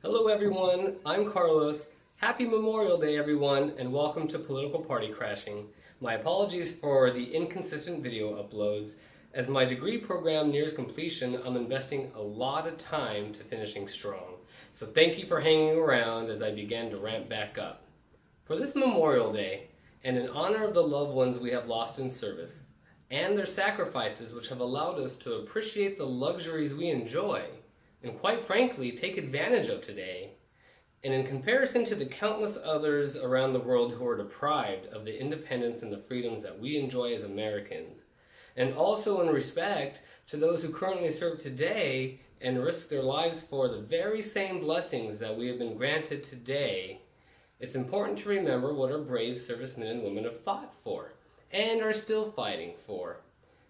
Hello everyone, I'm Carlos. Happy Memorial Day everyone, and welcome to Political Party Crashing. My apologies for the inconsistent video uploads. As my degree program nears completion, I'm investing a lot of time to finishing strong. So thank you for hanging around as I begin to ramp back up. For this Memorial Day, and in honor of the loved ones we have lost in service, and their sacrifices which have allowed us to appreciate the luxuries we enjoy, and quite frankly, take advantage of today, and in comparison to the countless others around the world who are deprived of the independence and the freedoms that we enjoy as Americans, and also in respect to those who currently serve today and risk their lives for the very same blessings that we have been granted today, it's important to remember what our brave servicemen and women have fought for, and are still fighting for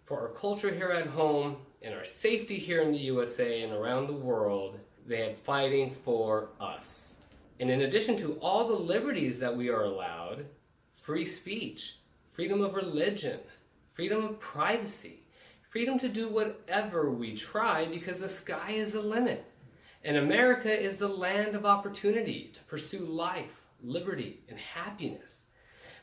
our culture here at home, and our safety here in the USA and around the world. They are fighting for us. And in addition to all the liberties that we are allowed, free speech, freedom of religion, freedom of privacy, freedom to do whatever we try because the sky is the limit. And America is the land of opportunity to pursue life, liberty, and happiness.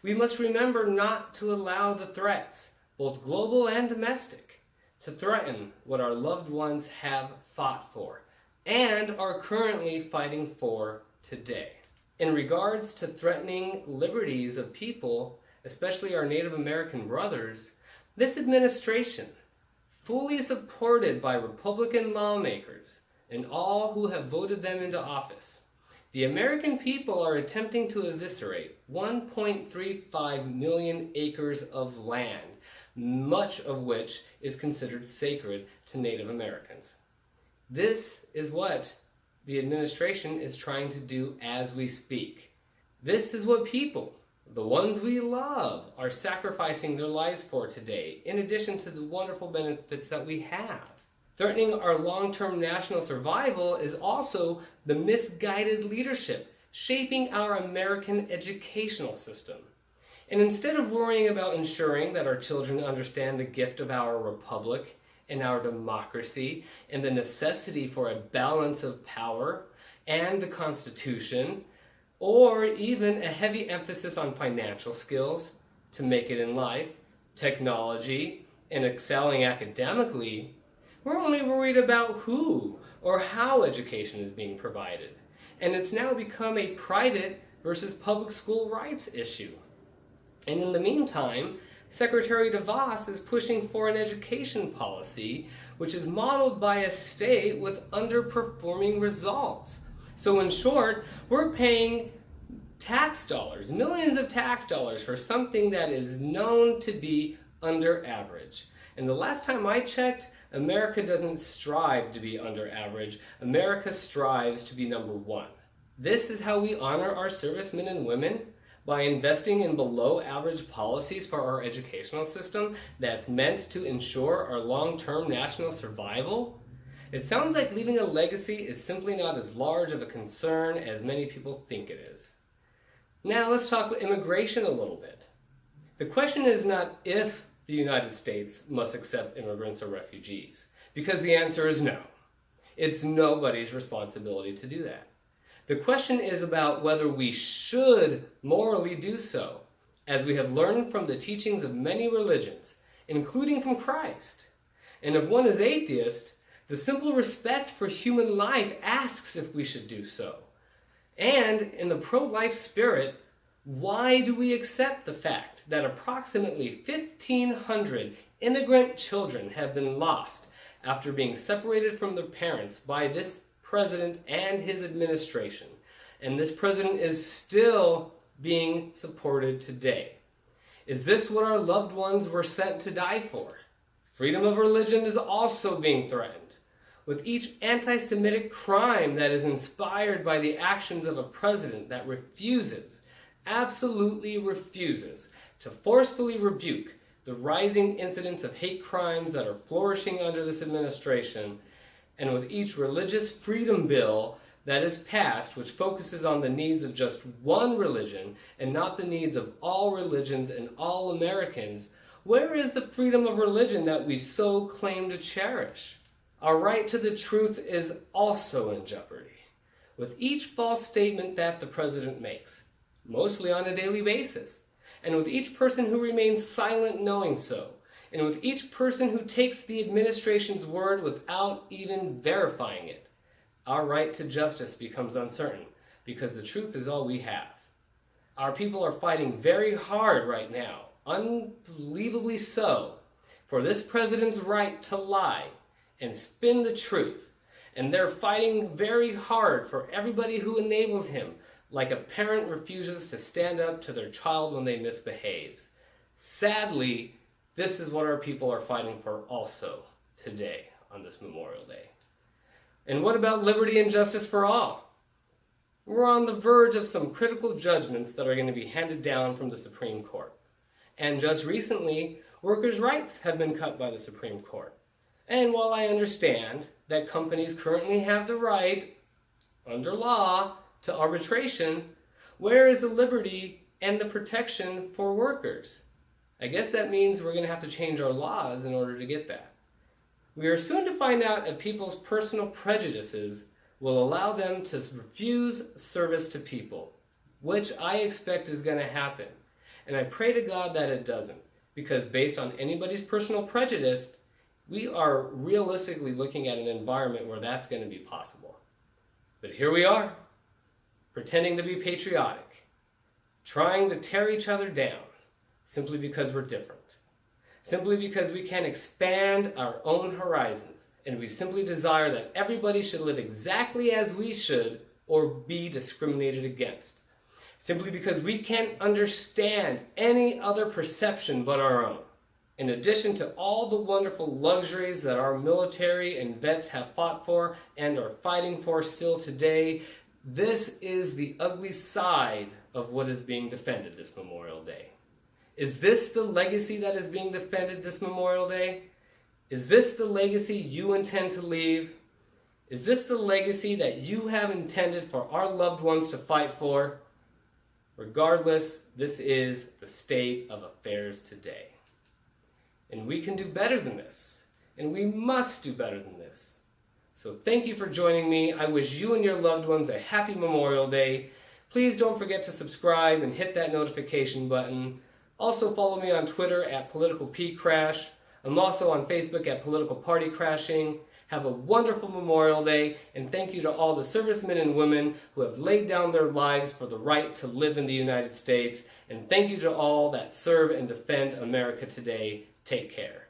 We must remember not to allow the threats, both global and domestic, to threaten what our loved ones have fought for and are currently fighting for today. In regards to threatening liberties of people, especially our Native American brothers, this administration, fully supported by Republican lawmakers and all who have voted them into office, the American people are attempting to eviscerate 1.35 million acres of land, much of which is considered sacred to Native Americans. This is what the administration is trying to do as we speak. This is what people, the ones we love, are sacrificing their lives for today, in addition to the wonderful benefits that we have. Threatening our long-term national survival is also the misguided leadership shaping our American educational system. And instead of worrying about ensuring that our children understand the gift of our republic and our democracy and the necessity for a balance of power and the Constitution, or even a heavy emphasis on financial skills to make it in life, technology, and excelling academically, we're only worried about who or how education is being provided. And it's now become a private versus public school rights issue. And in the meantime, Secretary DeVos is pushing for an education policy which is modeled by a state with underperforming results. So in short, we're paying tax dollars, millions of tax dollars, for something that is known to be under average. And the last time I checked, America doesn't strive to be under average. America strives to be number one. This is how we honor our servicemen and women, by investing in below average policies for our educational system that's meant to ensure our long-term national survival. It sounds like leaving a legacy is simply not as large of a concern as many people think it is. Now let's talk immigration a little bit. The question is not if the United States must accept immigrants or refugees, because the answer is no. It's nobody's responsibility to do that. The question is about whether we should morally do so, as we have learned from the teachings of many religions, including from Christ. And if one is atheist, the simple respect for human life asks if we should do so. And in the pro-life spirit, why do we accept the fact that approximately 1,500 immigrant children have been lost after being separated from their parents by this president and his administration? And this president is still being supported today. Is this what our loved ones were sent to die for? Freedom of religion is also being threatened, with each anti-Semitic crime that is inspired by the actions of a president that refuses, absolutely refuses, to forcefully rebuke the rising incidents of hate crimes that are flourishing under this administration, and with each religious freedom bill that is passed, which focuses on the needs of just one religion and not the needs of all religions and all Americans, where is the freedom of religion that we so claim to cherish? Our right to the truth is also in jeopardy. with each false statement that the president makes, mostly on a daily basis, and with each person who remains silent knowing so, and with each person who takes the administration's word without even verifying it, our right to justice becomes uncertain, because the truth is all we have. Our people are fighting very hard right now, unbelievably so, for this president's right to lie and spin the truth. And they're fighting very hard for everybody who enables him, like a parent refuses to stand up to their child when they misbehaves. Sadly, this is what our people are fighting for also today on this Memorial Day. And what about liberty and justice for all? We're on the verge of some critical judgments that are going to be handed down from the Supreme Court. And just recently, workers' rights have been cut by the Supreme Court. And while I understand that companies currently have the right, under law, to arbitration, where is the liberty and the protection for workers? I guess that means we're going to have to change our laws in order to get that. We are soon to find out if people's personal prejudices will allow them to refuse service to people, which I expect is going to happen. And I pray to God that it doesn't, because based on anybody's personal prejudice, we are realistically looking at an environment where that's going to be possible. But here we are, pretending to be patriotic, trying to tear each other down, simply because we're different. Simply because we can expand our own horizons, and we simply desire that everybody should live exactly as we should or be discriminated against. Simply because we can't understand any other perception but our own. In addition to all the wonderful luxuries that our military and vets have fought for and are fighting for still today, this is the ugly side of what is being defended this Memorial Day. Is this the legacy that is being defended this Memorial Day? Is this the legacy you intend to leave? Is this the legacy that you have intended for our loved ones to fight for? Regardless, this is the state of affairs today. And we can do better than this. And we must do better than this. So thank you for joining me. I wish you and your loved ones a happy Memorial Day. Please don't forget to subscribe and hit that notification button. Also follow me on Twitter at PoliticalPCrash. I'm also on Facebook at Political Party Crashing. Have a wonderful Memorial Day, and thank you to all the servicemen and women who have laid down their lives for the right to live in the United States. And thank you to all that serve and defend America today. Take care.